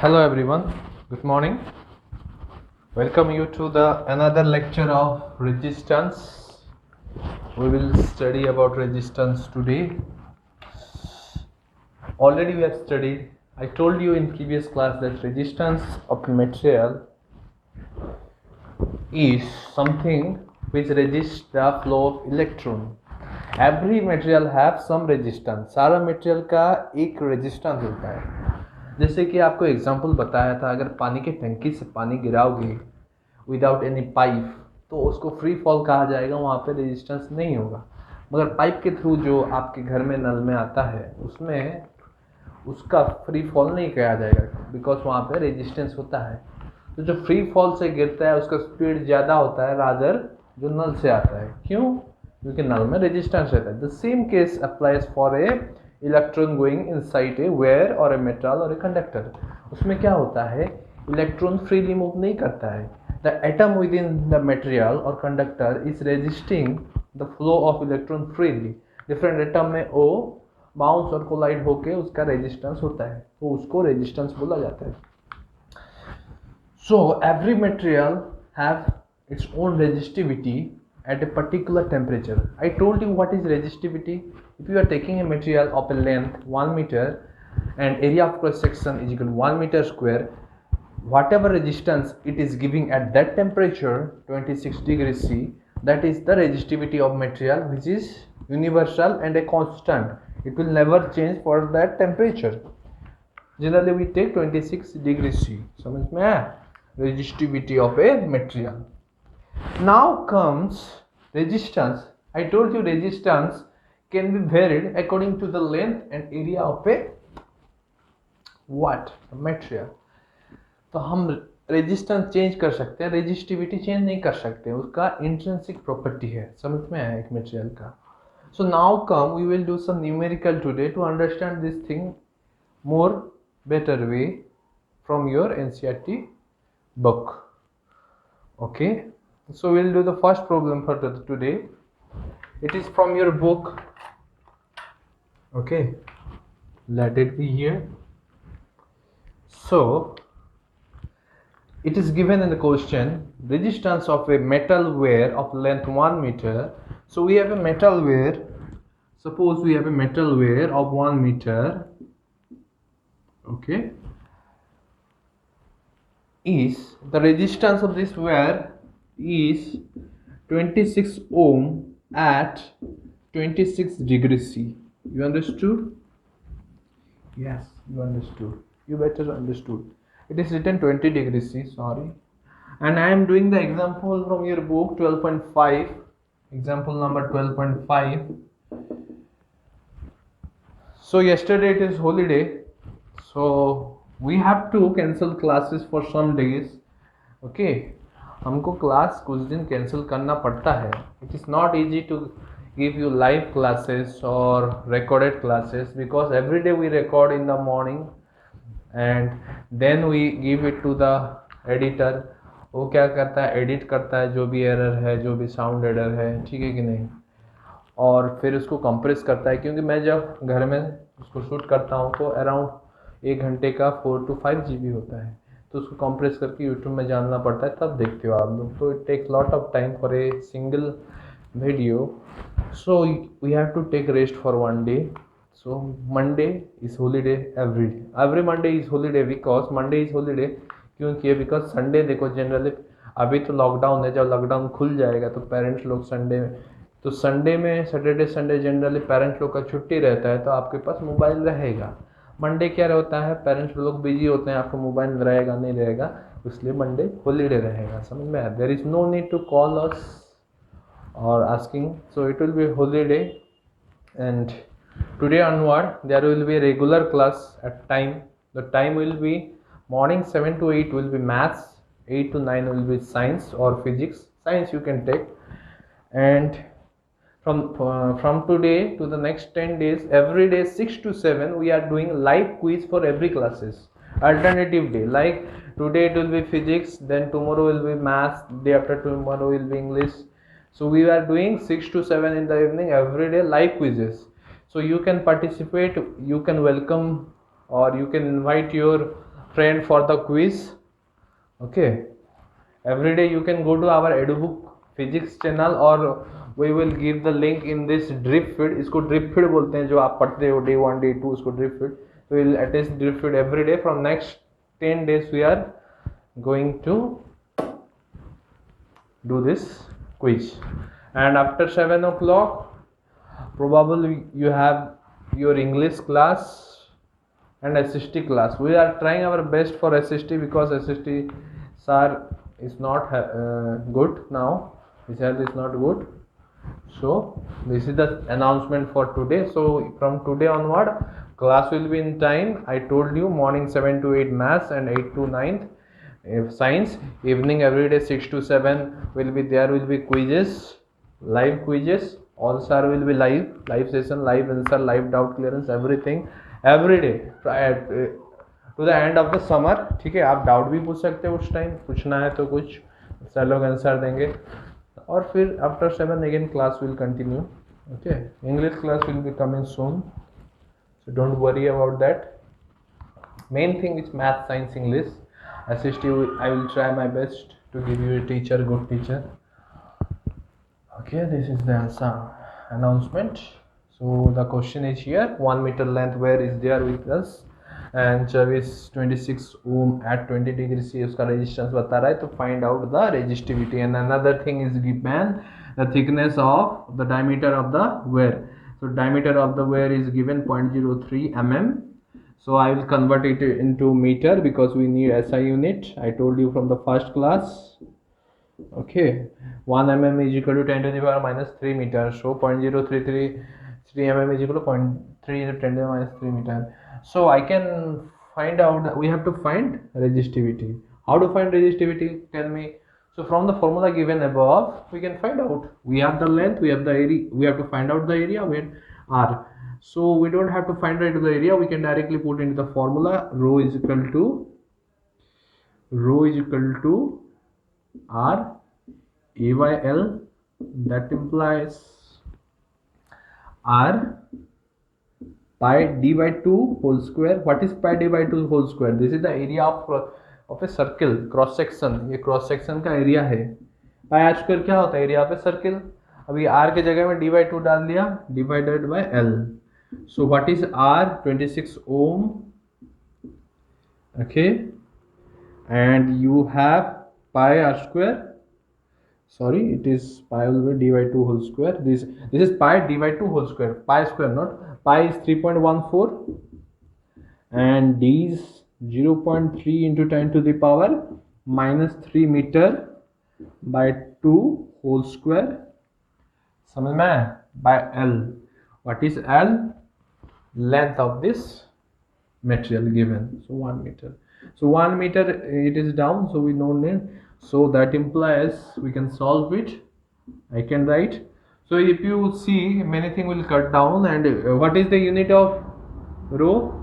Hello everyone, good morning. Welcome you to the another lecture of resistance. We will study about resistance today. Already we have studied. I told you in previous class that resistance of material is something which resists the flow of electron. Every material have some resistance. सारा material का एक resistance होता है. जैसे कि आपको example बताया था, अगर पानी की टंकी से पानी गिराओगे विदाउट एनी पाइप तो उसको फ्री फॉल कहा जाएगा, वहाँ पे रेजिस्टेंस नहीं होगा. मगर पाइप के थ्रू जो आपके घर में नल में आता है उसमें उसका फ्री फॉल नहीं कहा जाएगा, बिकॉज वहाँ पे रेजिस्टेंस होता है. तो जो फ्री फॉल से गिरता है उसका स्पीड ज़्यादा होता है रादर जो नल से आता है. क्यों? क्योंकि नल में रेजिस्टेंस रहता है. The same case applies for a electron going inside a wire और ए मेटल और ए कंडक्टर. उसमें क्या होता है, इलेक्ट्रॉन फ्रीली मूव नहीं करता है. The atom within the material और conductor is resisting the flow of electron freely. Different atom में वो बाउंस और कोलाइड होके उसका रेजिस्टेंस होता है, तो उसको रेजिस्टेंस बोला जाता है. So every material have its own resistivity at a particular temperature. I told you what is resistivity. If you are taking a material of a length 1 meter and area of cross section is equal to 1 meter square, whatever resistance it is giving at that temperature 26 degrees C, that is the resistivity of material, which is universal and a constant. It will never change for that temperature. Generally we take 26 degrees C. समझ में आया? Resistivity of a material. Now comes resistance. I told you resistance can be varied according to the length and area of a what? Material. तो हम resistance change कर सकते हैं, resistivity change नहीं कर सकते. उसका इंट्रिंसिक प्रॉपर्टी है. समझ में आया एक मटेरियल का. So now come we will do some numerical today to understand this thing more better way from your NCERT book. Okay, so we'll do the first problem for today. It is from your book. Okay, let it be here. So it is given in the question, resistance of a metal wire of length 1 meter. So we have a metal wire. Suppose we have a metal wire of 1 meter. Okay, is the resistance of this wire is 26 ohm at 26 degrees C. You understood? Yes, you understood. You better understood. It is written 20 degrees C, sorry. And I am doing the example from your book 12.5. Example number 12.5. So yesterday it is holiday. So we have to cancel classes for some days. Okay, हमको class कुछ दिन cancel करना पड़ता है. It is not easy to give you live classes or recorded classes because every day we record in the morning and then we give it to the editor. वो क्या करता है, एडिट करता है जो भी एरर है, जो भी साउंड एरर है, ठीक है कि नहीं, और फिर उसको कंप्रेस करता है. क्योंकि मैं जब घर में उसको शूट करता हूँ तो अराउंड 1 घंटे का 4 to 5 GB होता है, तो उसको कंप्रेस करके यूट्यूब में डालना पड़ता है, तब देखते हो आप लोग. तो it takes lot of time for a single video. So we have to take rest for 1 day. So Monday is holiday. Every Monday is holiday because Monday is holiday. क्यों किया? बिकॉज संडे देखो generally अभी तो lockdown है, जब lockdown खुल जाएगा तो पेरेंट्स लोग संडे में, तो संडे में सैटरडे संडे जनरली पेरेंट्स लोग का छुट्टी रहता है, तो आपके पास मोबाइल रहेगा. मंडे क्या होता है, पेरेंट्स लोग बिजी होते हैं, आपको मोबाइल रहेगा नहीं रहेगा, इसलिए मंडे हॉलीडे रहेगा. समझ में आया? There is no need to call us और asking. So it will be holiday and today onward there will be regular class at time. The time will be morning 7 to 8 will be maths, 8 to 9 will be science or physics. Science you can take, and from today to the next 10 days every day 6 to 7 we are doing live quiz for every classes. Alternative day, like today it will be physics, then tomorrow will be maths, day after tomorrow will be English. So we are doing 6 to 7 in the evening every day live quizzes. So you can participate, you can welcome or you can invite your friend for the quiz. Okay, every day you can go to our edubook physics channel, or we will give the link in this drip feed. इसको drip feed बोलते हैं, जो आप पढ़ते हो day 1 day 2, उसको drip feed. So we will attach drip feed every day. From next 10 days we are going to do this quiz, and after 7 o'clock probably you have your English class and SST class. We are trying our best for SST because SST sir is not good now. His health is not good. So this is the announcement for today. So from today onward, class will be in time. I told you, morning 7 to 8 maths and 8 to 9 science. Evening every day 6 to 7 will be there. Will be quizzes, live quizzes. All sir will be live session, live answer, live doubt clearance, everything every day to the end of the summer. ठीक है, आप doubt भी पूछ सकते हो उस time, पूछना है तो कुछ सर लोग आंसर देंगे. और फिर after 7 again class will continue. Okay, English class will be coming soon, so don't worry about that. Main thing is math, science, English. SST I will try my best to give you a teacher, good teacher. Okay, this is the announcement. So the question is here: 1 meter length wire is there with us and is 26 ohm at 20 degrees C. उसका resistance बता रहा है, तो find out the resistivity. And another thing is given the thickness of the diameter of the wire. So diameter of the wire is given 0.03 mm. So I will convert it into meter because we need SI unit. I told you from the first class. Okay, 1 mm is equal to 10 to the power minus 3 meter. So 0.0333 mm is equal to 0.3 into 10 to the minus 3 meter. So I can find out, we have to find resistivity. How to find resistivity? Tell me. So from the formula given above, we can find out. We have the length, we have the area, we have to find out the area where R. So we don't have to find out the area, we can directly put into the formula. Rho is equal to R A by L. That implies R pi d by 2 whole square. What is pi d by 2 whole square? This is the area of a circle, cross section. ये cross section का area है. pi r square क्या होता है? Area of a circle. अभी r के जगह में d by 2 डाल दिया, divided by L. So what is R? 26 ohm. Okay, and you have pi r square. Sorry, it is pi over d by 2 whole square. This is pi d by 2 whole square. Pi square, not pi, is 3.14 and d is 0.3 into 10 to the power minus 3 meter by 2 whole square. समझ में? By L. What is L? Length of this material given. So 1 meter. So 1 meter it is down, so we don't need. So that implies we can solve it. I can write. So if you see, many things will cut down. And what is the unit of rho?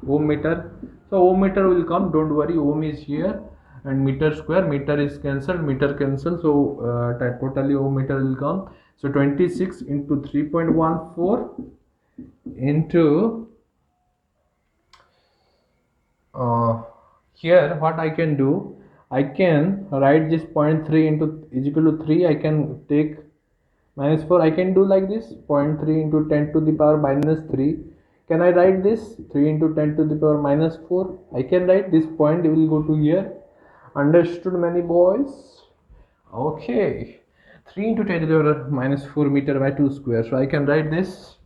Ohm meter. So ohm meter will come, don't worry, ohm is here, and meter square, meter is cancelled, meter cancel. So totally ohm meter will come. So 26 into 3.14 into here, what I can do, I can write this 0.3 into is equal to 3. I can take minus 4. I can do like this, 0.3 into 10 to the power minus 3. Can I write this 3 into 10 to the power minus 4? I can write this point will go to here. Understood, many boys? Okay, 3 into 10 to the power minus 4 meter by 2 square. So I can write this.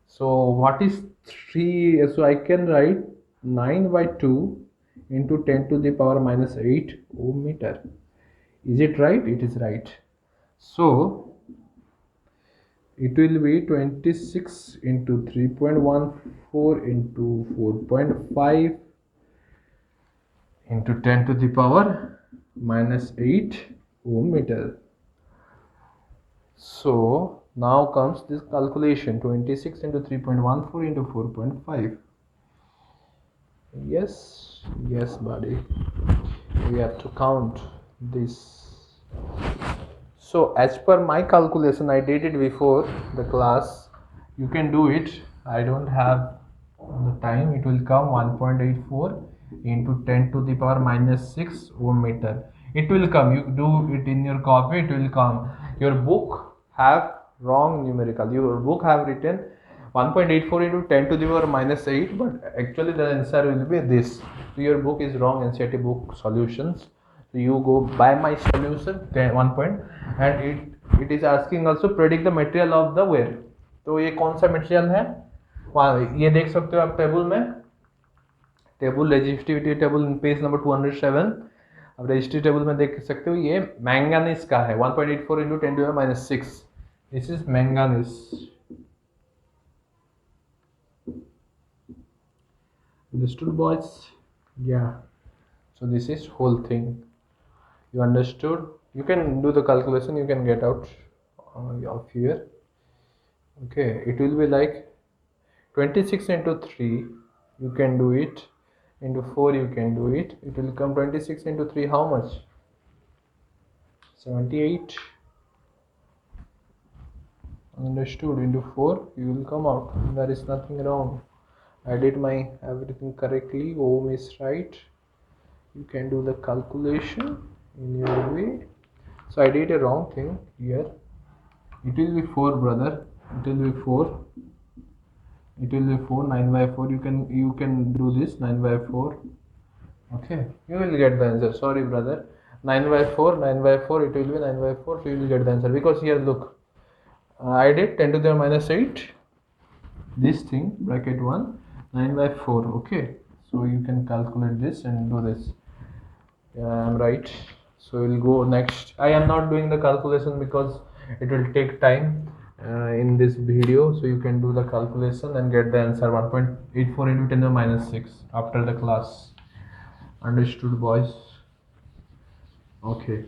So what is 3? So I can write 9 by 2 into 10 to the power minus 8 ohm meter. Is it right? It is right. So it will be 26 into 3.14 into 4.5 into 10 to the power minus 8 ohm meter. So now comes this calculation, 26 into 3.14 into 4.5. Yes buddy, we have to count this. So as per my calculation, I did it before the class. You can do it. I don't have the time. It will come 1.84 into 10 to the power minus 6 ohm meter. It will come, you do it in your copy, it will come. Your book have wrong numerical, your book have written 1.84 into 10 to the power minus 8, but actually the answer will be this. So your book is wrong, NCERT book solutions. So you go by my solution 10 1 point, and it is asking also predict the material of the wear. तो ये कौन सा material है, ये देख सकते हो आप टेबल में, table resistivity table page number 207, अब रेजिस्टिव टेबल में देख सकते हो ये मैंगानीज का है 1.84 into 10 to the minus 6. This is manganese. Understood, boys? Yeah. So this is whole thing. You understood? You can do the calculation. You can get out of here. Okay. It will be like 26 into 3. You can do it. Into 4 you can do it. It will come 26 into 3. How much? 78. Understood? Into 4 you will come out. There is nothing wrong. I did my everything correctly. Ohm is right. You can do the calculation in your way. So I did a wrong thing here. It will be 4, brother. It will be 4. It will be 4. 9 by 4. You can do this 9 by 4. Okay, you will get the answer. Sorry, brother. 9 by 4. 9 by 4. It will be 9 by 4. So you will get the answer, because here look, I did 10 to the minus 8. This thing bracket 1 9 by 4. Okay, so you can calculate this and do this. Yeah, I am right. So we'll go next. I am not doing the calculation because it will take time in this video. So you can do the calculation and get the answer 1.84 into 10 to the minus 6 after the class. Understood, boys? Okay.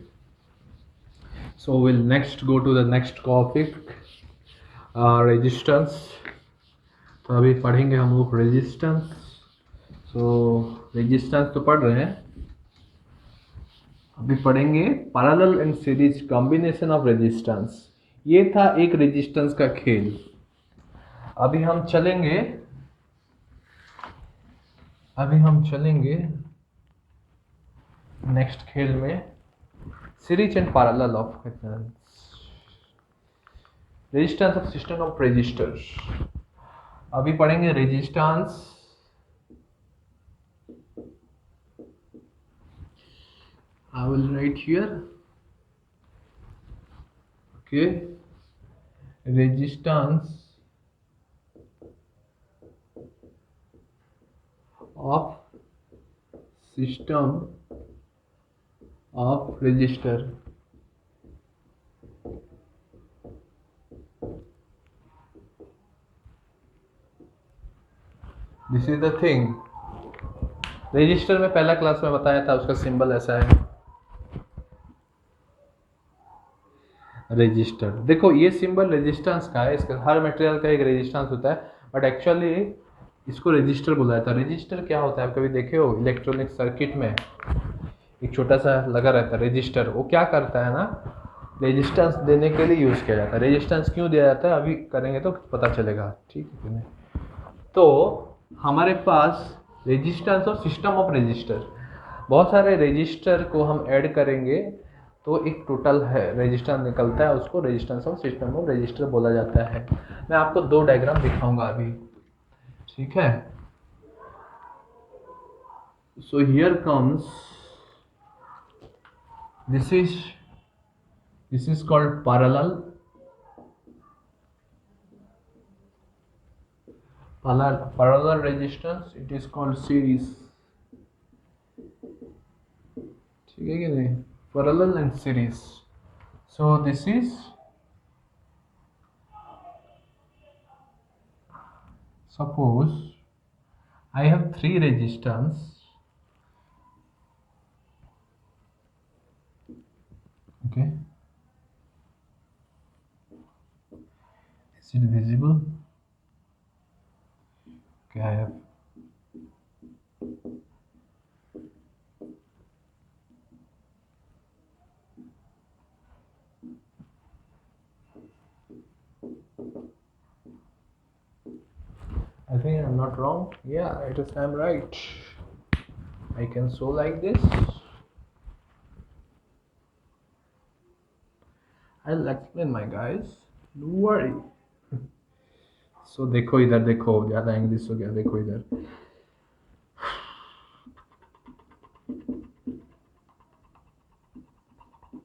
So we'll next go to the next topic, resistance. तो अभी पढ़ेंगे हम लोग resistance. सो resistance तो पढ़ रहे हैं, अभी पढ़ेंगे parallel and series combination of resistance. ये था एक रेजिस्टेंस का खेल. अभी हम चलेंगे नेक्स्ट खेल में series and parallel of resistance of system of resistors. अभी पढ़ेंगे resistance. I will write here. Okay, resistance of system of resistor. This is the thing. Resistor में पहला क्लास में बताया था, उसका सिंबल ऐसा है रेजिस्टर. देखो ये सिंबल रेजिस्टेंस का है, इसका हर मटेरियल का एक रेजिस्टेंस होता है, बट एक्चुअली इसको रेजिस्टर बोला जाता है. रेजिस्टर क्या होता है, आप कभी देखे हो इलेक्ट्रॉनिक सर्किट में एक छोटा सा लगा रहता है रेजिस्टर. वो क्या करता है ना, रेजिस्टेंस देने के लिए यूज़ किया जाता है. रेजिस्टेंस क्यों दिया जाता है अभी करेंगे तो पता चलेगा, ठीक है कि नहीं. तो हमारे पास रेजिस्टेंस और सिस्टम ऑफ रेजिस्टर, बहुत सारे रेजिस्टर को हम ऐड करेंगे तो एक टोटल है रेजिस्टेंस निकलता है, उसको resistance of system of resistor बोला जाता है. मैं आपको 2 डायग्राम दिखाऊंगा अभी, ठीक है. So here comes, this is called parallel. Parallel resistance, it is called series. ठीक है कि नहीं, parallel and series. So this is, suppose I have 3 resistance. Okay, is it visible? Okay, I have I think I'm not wrong. Yeah, it is. I'm right. I can show like this. I'll explain my guys. Don't worry. So देखो इधर, देखो ज़्यादा English हो गया, देखो इधर।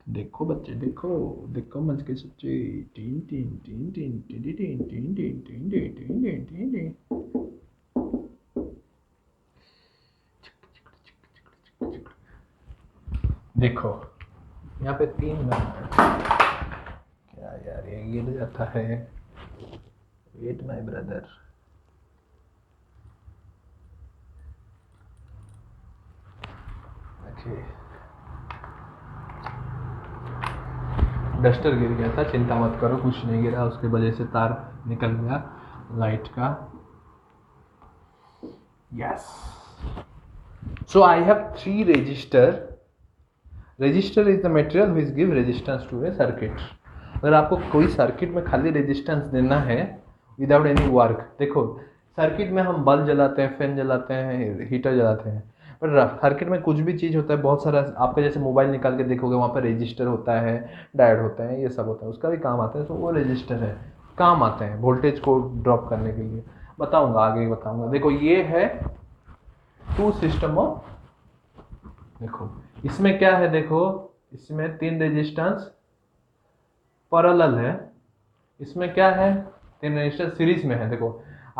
देखो बच्चे, देखो देखो मच के सच्चे। Tin tin tin tin tin tin tin tin tin tin tin tin tin. देखो यहाँ पे 3 नंबर, क्या यार ये गिर जाता है। Wait my brother. Okay, duster गिर गया था, चिंता मत करो, कुछ नहीं गिरा, उसके वजह से तार निकल गया लाइट का। Yes, so I have 3 resistor. Resistor is the material which give resistance to a circuit. अगर आपको कोई सर्किट में खाली रेजिस्टेंस देना है विदाउट एनी वर्क, देखो सर्किट में हम बल्ब जलाते हैं, फैन जलाते हैं, हीटर जलाते हैं, पर सर्किट में कुछ भी चीज़ होता है, बहुत सारा, आपका जैसे मोबाइल निकाल के देखोगे वहाँ पर रेजिस्टर होता है, डायोड होता है, ये सब होता है, उसका भी काम आता है। तो वो रेजिस्टर है, काम आते हैं वोल्टेज को ड्रॉप करने के लिए। बताऊँगा आगे बताऊँगा। देखो ये है 2 सिस्टम ऑफ, देखो इसमें क्या है, देखो इसमें 3 रेजिस्टेंस पैरेलल है, इसमें क्या है 3 रेजिस्टर सीरीज में है। देखो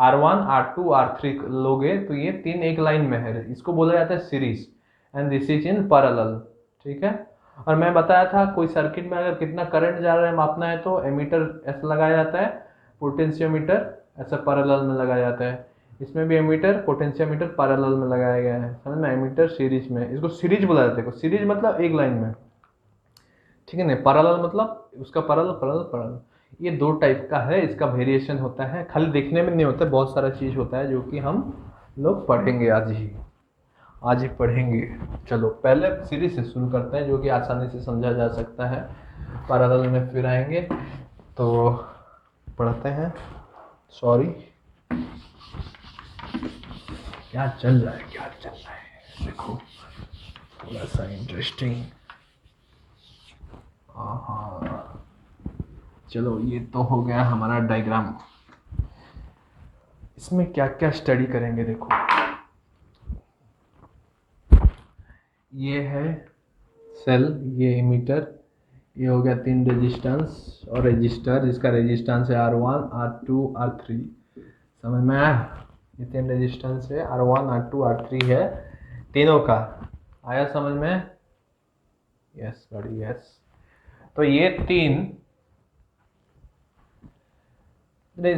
R1 R2 R3 लोगे तो ये 3 एक लाइन में है, इसको बोला जाता है series, and this is in parallel. ठीक है, और मैं बताया था कोई सर्किट में अगर कितना करंट जा रहा है मापना है तो एमीटर ऐसा लगाया जाता है, पोटेंशियोमीटर ऐसा पैरेलल में लगाया जाता है। इसमें भी एमीटर पोटेंशियोमीटर पैरेलल में लगाया गया है, समझ में। एमीटर सीरीज में, इसको सीरीज बोला जाता है। सीरीज मतलब एक लाइन में, ठीक है ना। पैरेलल मतलब उसका पैरेलल पैरेलल पैरेलल, ये 2 टाइप का है। इसका वेरिएशन होता है, खाली देखने में नहीं होता, बहुत सारा चीज़ होता है जो कि हम लोग पढ़ेंगे आज ही पढ़ेंगे। चलो पहले सीरीज से शुरू करते हैं जो कि आसानी से समझा जा सकता है, पैरेलल में फिर आएंगे। तो पढ़ते हैं। सॉरी, क्या चल रहा है देखो, थोड़ा सा इंटरेस्टिंग। हाँ चलो, ये तो हो गया हमारा डायग्राम। इसमें क्या क्या स्टडी करेंगे, देखो ये है सेल, ये एमीटर, ये हो गया 3 रेजिस्टेंस और रजिस्टर जिसका रेजिस्टेंस है R1 R2 R3। समझ में आया? ये 3 रेजिस्टेंस है, R1 R2 R3 है, तीनों का आया समझ में? यस बड़ी यस। तो ये 3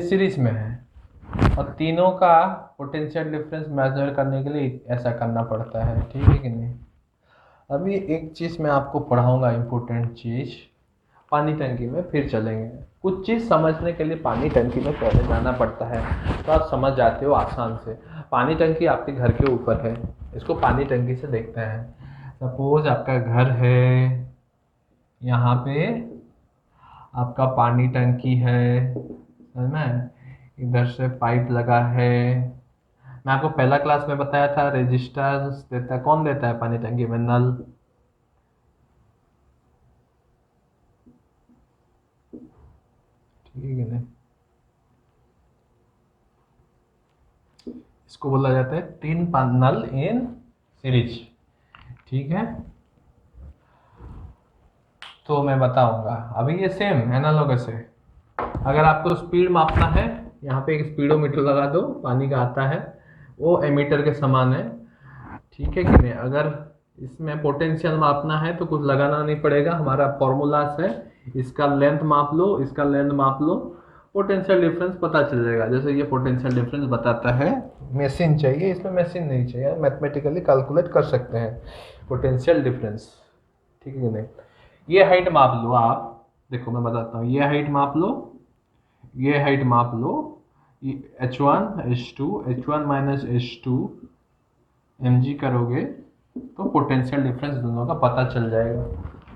सीरीज में है और तीनों का पोटेंशियल डिफरेंस मेजर करने के लिए ऐसा करना पड़ता है, ठीक है कि नहीं। अभी एक चीज़ मैं आपको पढ़ाऊंगा, इम्पोर्टेंट चीज़, पानी टंकी में फिर चलेंगे। कुछ चीज़ समझने के लिए पानी टंकी में पहले जाना पड़ता है, तो आप समझ जाते हो आसान से। पानी टंकी आपके घर के ऊपर है, इसको पानी टंकी से देखते हैं। सपोज आपका घर है, यहाँ पे आपका पानी टंकी है, समझ में, इधर से पाइप लगा है। मैं आपको पहला क्लास में बताया था रेजिस्टेंस देता है, कौन देता है पानी टंकी में? नल। ठीक है नहीं, इसको बोला जाता है 3 नल इन सीरीज, ठीक है। तो मैं बताऊंगा अभी, ये सेम एनालॉगस है। अगर आपको स्पीड मापना है, यहाँ पे एक स्पीडोमीटर लगा दो, पानी का आता है, वो एमीटर के समान है, ठीक है कि नहीं। अगर इसमें पोटेंशियल मापना है तो कुछ लगाना नहीं पड़ेगा, हमारा फॉर्मूलास है, इसका लेंथ माप लो, इसका लेंथ माप लो, पोटेंशियल डिफरेंस पता चल जाएगा। जैसे ये पोटेंशियल डिफरेंस बताता है, मशीन चाहिए, इसमें मशीन नहीं चाहिए, मैथमेटिकली कैलकुलेट कर सकते हैं पोटेंशियल डिफरेंस, ठीक है कि नहीं। ये हाइट माप लो आप, देखो मैं बताता हूँ, ये हाइट माप लो, ये हाइट माप लो, H1 H2 H1 minus H2 mg करोगे तो पोटेंशियल डिफरेंस दोनों का पता चल जाएगा,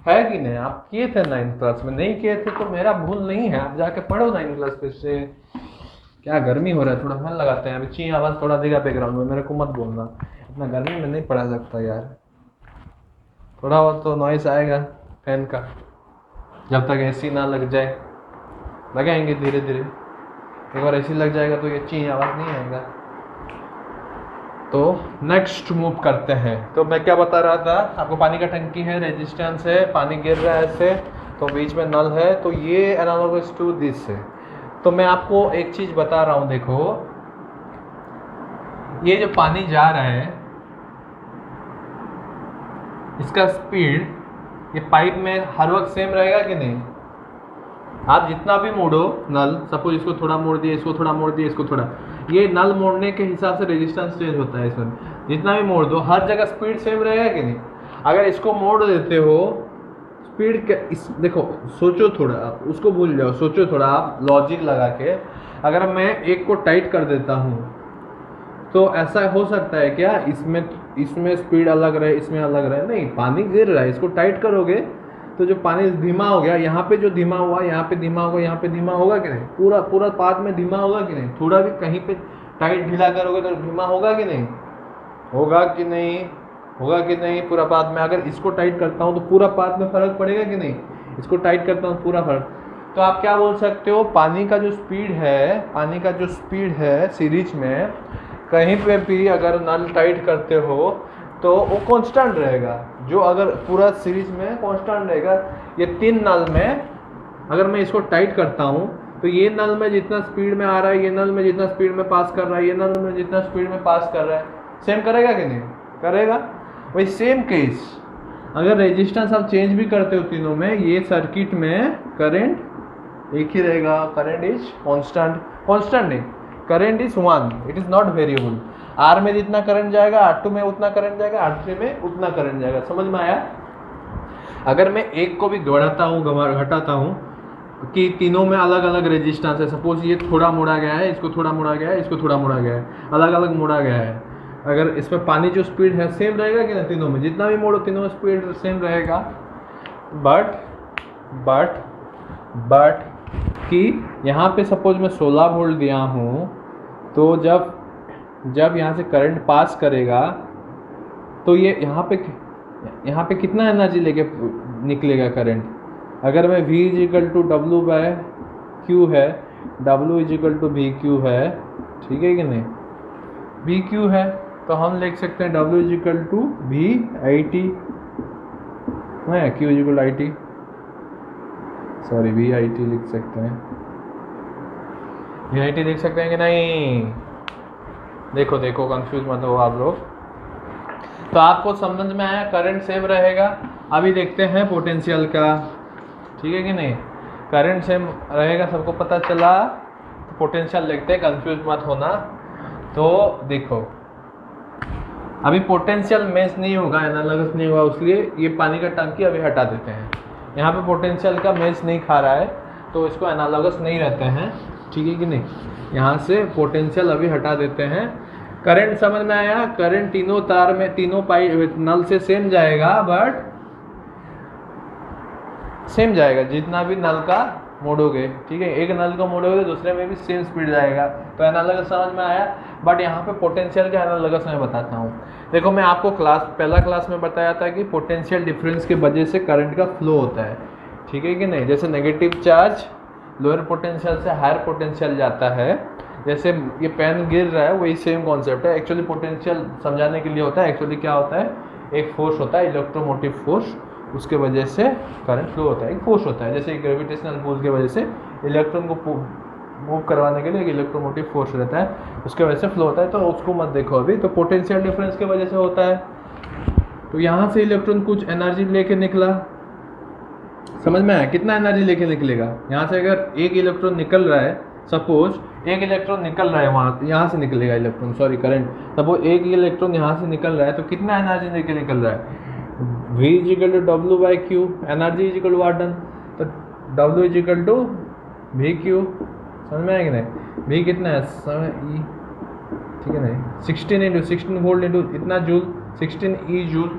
है कि नहीं। आप किए थे 9th क्लास में, नहीं किए थे तो मेरा भूल नहीं है, आप जाके पढ़ो 9th क्लास फिर से। क्या गर्मी हो रहा है, थोड़ा फैन लगाते हैं, अभी ची आवाज़ थोड़ा देगा बैकग्राउंड में, मेरे को मत बोलना। इतना गर्मी में नहीं पढ़ा सकता यार, थोड़ा बहुत तो नॉइस आएगा फैन का, जब तक एसी ना लग जाए। लगाएंगे धीरे धीरे, एक बार एसी लग जाएगा तो ये ची आवाज़ नहीं आएगा। तो नेक्स्ट मूव करते हैं। तो मैं क्या बता रहा था आपको, पानी का टंकी है, रेजिस्टेंस है, पानी गिर रहा है ऐसे, तो बीच में नल है, तो ये एनालॉगस टू दिस है। तो मैं आपको एक चीज़ बता रहा हूँ, देखो ये जो पानी जा रहा है इसका स्पीड ये पाइप में हर वक्त सेम रहेगा कि नहीं? आप जितना भी मोड़ो नल, सपोज इसको थोड़ा मोड़ दिए, इसको थोड़ा मोड़ दिए, इसको थोड़ा, ये नल मोड़ने के हिसाब से रेजिस्टेंस चेंज होता है इसमें। जितना भी मोड़ दो हर जगह स्पीड सेम रहेगा कि नहीं? अगर इसको मोड़ देते हो स्पीड क्या देखो, सोचो थोड़ा, आप उसको भूल जाओ, सोचो थोड़ा आप लॉजिक लगा के। अगर मैं एक को टाइट कर देता हूँ तो ऐसा हो सकता है क्या इसमें स्पीड अलग रहे, इसमें अलग रहे? नहीं, पानी गिर रहा है, इसको टाइट करोगे तो जो पानी धीमा हो गया, यहाँ पे जो धीमा हुआ, यहाँ पे धीमा होगा, यहाँ पे धीमा होगा कि नहीं? पूरा पाथ में धीमा होगा कि नहीं? थोड़ा भी कहीं पे टाइट ढीला करोगे तो धीमा होगा कि नहीं? होगा कि नहीं? होगा कि नहीं? पूरा पाथ में अगर इसको टाइट करता हूँ तो पूरा पाथ में फर्क पड़ेगा कि नहीं? इसको टाइट करता हूँ पूरा फर्क। तो आप क्या बोल सकते हो, पानी का जो स्पीड है सीरीज में, कहीं पे भी अगर नल टाइट करते हो तो वो कांस्टेंट रहेगा, जो अगर पूरा सीरीज में कांस्टेंट रहेगा। ये तीन नल में अगर मैं इसको टाइट करता हूँ तो ये नल में जितना स्पीड में आ रहा है, ये नल में जितना स्पीड में पास कर रहा है, ये नल में जितना स्पीड में पास कर रहा है, सेम करेगा कि नहीं? करेगा। वही सेम केस अगर रेजिस्टेंस आप चेंज भी करते हो तीनों में, ये सर्किट में करंट एक ही रहेगा, करंट इज कांस्टेंट नहीं, current is one, it is not variable. R में जितना करंट जाएगा R2 में उतना करंट जाएगा, R3 में उतना करंट जाएगा। समझ में आया? अगर मैं एक को भी बढ़ाता हूँ घटाता हूँ कि तीनों में अलग अलग रेजिस्टेंस है, सपोज ये थोड़ा मोड़ा गया है, इसको थोड़ा मोड़ा गया है, इसको थोड़ा मोड़ा गया है, अलग अलग मोड़ा गया है, अगर इसमें पानी जो स्पीड है सेम रहेगा कि ना? तीनों में जितना भी मोड़ो तीनों में स्पीड सेम रहेगा। बट कि यहाँ पे सपोज मैं 16 वोल्ट दिया हूँ, तो जब यहाँ से करंट पास करेगा तो ये यहाँ पे कितना एनर्जी लेके निकलेगा करंट? अगर मैं V = W/Q है, W = VQ है, ठीक है कि नहीं? VQ है तो हम लिख सकते हैं W = VIT है, Q = IT, सॉरी VIT लिख सकते हैं, VIT लिख सकते हैं कि नहीं? देखो कंफ्यूज मत हो आप लोग। तो आपको समझ में आया, करंट सेम रहेगा। अभी देखते हैं पोटेंशियल का, ठीक है कि नहीं? करंट सेम रहेगा, सबको पता चला। तो पोटेंशियल लिखते हैं, कंफ्यूज मत होना। तो देखो अभी पोटेंशियल मैच नहीं होगा, एनालॉगस नहीं होगा, इसलिए ये पानी का टंकी अभी हटा देते हैं। यहाँ पे पोटेंशियल का मैच नहीं खा रहा है तो इसको एनालॉगस नहीं रहते हैं, ठीक है कि नहीं? यहाँ से पोटेंशियल अभी हटा देते हैं। करंट समझ में आया? करंट तीनों तार में, तीनों पाइप नल से सेम जाएगा, बट सेम जाएगा जितना भी नल का मोड़ोगे, ठीक है? एक नल को मोड़ोगे दूसरे में भी सेम स्पीड जाएगा। तो एनालॉगस समझ में आया। बट यहाँ पे पोटेंशियल का एनालॉगस मैं बताता हूँ। देखो मैं आपको पहला क्लास में बताया था कि पोटेंशियल डिफरेंस की वजह से करंट का फ्लो होता है, ठीक है कि नहीं? जैसे नेगेटिव चार्ज लोअर पोटेंशियल से हायर पोटेंशियल जाता है, जैसे ये पेन गिर रहा है, वही सेम कॉन्सेप्ट है। एक्चुअली पोटेंशियल समझाने के लिए होता है, एक्चुअली क्या होता है, एक फोर्स होता है, इलेक्ट्रोमोटिव फोर्स, उसके वजह से करंट फ्लो होता है। एक फोर्स होता है, जैसे ग्रेविटेशनल पुल की वजह से इलेक्ट्रॉन को मूव करवाने के लिए एक इलेक्ट्रोमोटिव फोर्स रहता है, उसके वजह से फ्लो होता है। तो उसको मत देखो अभी, तो पोटेंशियल डिफरेंस की वजह से होता है। तो यहाँ से इलेक्ट्रॉन कुछ एनर्जी लेके निकला, समझ में आया? कितना एनर्जी लेके निकलेगा? यहाँ से अगर एक इलेक्ट्रॉन निकल रहा है, सपोज एक इलेक्ट्रॉन निकल रहा है, वहाँ यहाँ से निकलेगा इलेक्ट्रॉन, सॉरी करंट, सपोज एक इलेक्ट्रॉन यहाँ से निकल रहा है, तो कितना एनर्जी लेके निकल रहा है? V = W/Q, energy = work done, तो W = VQ, समझ में आया कि नहीं? V कितना है समय E, ठीक है नहीं? 16 वोल्ट इंटू इतना जूल, 16 E जूल,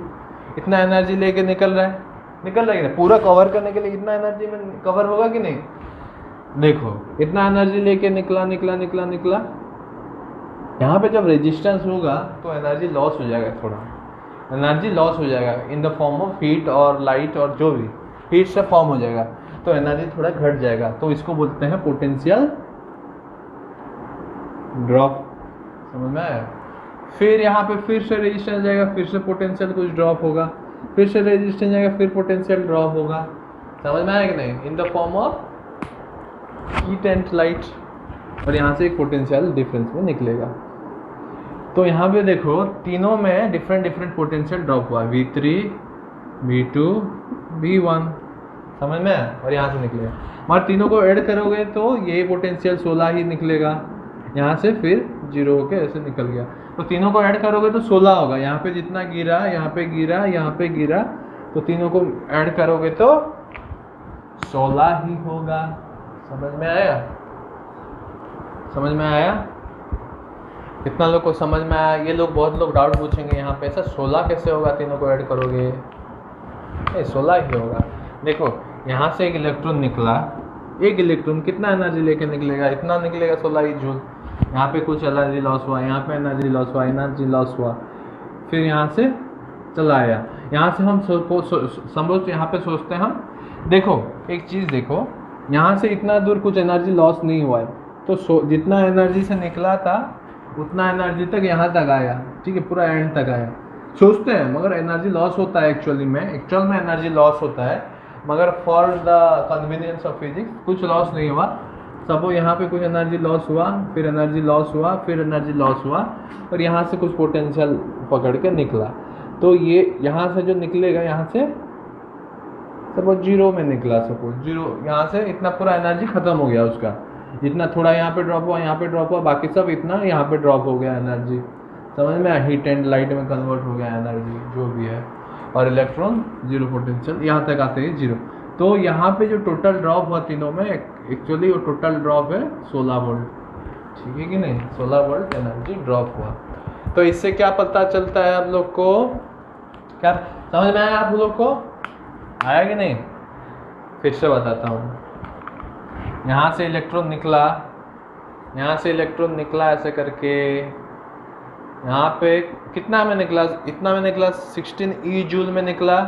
इतना एनर्जी लेके निकल रहा है कि पूरा कवर करने के लिए इतना एनर्जी में कवर होगा कि नहीं? देखो इतना एनर्जी लेके निकला, यहाँ पे जब रेजिस्टेंस होगा तो एनर्जी लॉस हो जाएगा, थोड़ा एनर्जी लॉस हो जाएगा in the form of heat और लाइट, और जो भी हीट से फॉर्म हो जाएगा तो एनर्जी थोड़ा घट जाएगा, तो इसको बोलते हैं पोटेंशियल ड्रॉप। समझ में आया? फिर यहाँ पे फिर से रेजिस्टेंस जाएगा, फिर से पोटेंशियल कुछ ड्रॉप होगा, फिर से रेजिस्टेंस जाएगा, फिर पोटेंशियल ड्रॉप होगा। समझ में आया कि नहीं? In the form of heat and light, और यहाँ से एक पोटेंशियल डिफरेंस में निकलेगा। तो यहाँ पे देखो तीनों में डिफरेंट डिफरेंट पोटेंशियल ड्रॉप हुआ, V3, V2, V1। समझ में आया? और यहाँ से निकलेगा, मगर तीनों को ऐड करोगे तो ये पोटेंशियल 16 ही निकलेगा, यहाँ से फिर 0 होके ऐसे निकल गया। तो तीनों को ऐड करोगे तो 16 होगा, यहाँ पे जितना गिरा, यहाँ पे गिरा, यहाँ पे गिरा, तो तीनों को ऐड करोगे तो 16 ही होगा। समझ में आया? समझ में आया? कितना लोग को समझ में आया? ये लोग बहुत लोग डाउट पूछेंगे यहाँ पे, ऐसा 16 कैसे होगा, तीनों को ऐड करोगे? नहीं, 16 ही होगा। देखो यहाँ से एक इलेक्ट्रॉन निकला, एक इलेक्ट्रॉन कितना एनर्जी लेके निकलेगा? इतना निकलेगा, 16 ही जूल। यहाँ पे कुछ एनर्जी लॉस हुआ, यहाँ पे एनर्जी लॉस हुआ, एनर्जी लॉस हुआ, फिर यहाँ से चला आया। यहाँ से हम समझो यहाँ पे सोचते हैं हम, देखो एक चीज़ देखो, यहाँ से इतना दूर कुछ एनर्जी लॉस नहीं हुआ है, तो जितना एनर्जी से निकला था उतना एनर्जी तक यहाँ तक आया, ठीक है, पूरा एंड तक आया। सोचते हैं मगर एनर्जी लॉस होता है एक्चुअल में एनर्जी लॉस होता है, मगर for the convenience of physics कुछ लॉस नहीं हुआ। सबो यहाँ पे कुछ एनर्जी लॉस हुआ, फिर एनर्जी लॉस हुआ, फिर एनर्जी लॉस हुआ, और यहाँ से कुछ पोटेंशियल पकड़ के निकला। तो ये यहाँ से जो निकलेगा, यहाँ से सपोज 0 में निकला, सपोज 0, यहाँ से इतना पूरा एनर्जी खत्म हो गया उसका, जितना थोड़ा यहाँ पे ड्रॉप हुआ, यहाँ पे ड्रॉप हुआ, बाकी सब इतना यहाँ पे ड्रॉप हो गया एनर्जी। समझ में आया? हीट एंड लाइट में कन्वर्ट हो गया एनर्जी जो भी है, और इलेक्ट्रॉन 0 पोटेंशियल, यहाँ तक आते ही 0। तो यहाँ पे जो टोटल ड्रॉप हुआ तीनों में, एक्चुअली वो टोटल ड्रॉप है 16 वोल्ट, ठीक है कि नहीं? 16 वोल्ट एनर्जी ड्रॉप हुआ। तो इससे क्या पता चलता है आप लोग को? क्या समझ में आया आप लोग को? आया कि नहीं? फिर से बताता हूँ। यहाँ से इलेक्ट्रॉन निकला, यहाँ से इलेक्ट्रॉन निकला ऐसे करके, यहाँ पे कितना में निकला? इतना में निकला, 16 ई जूल में निकला।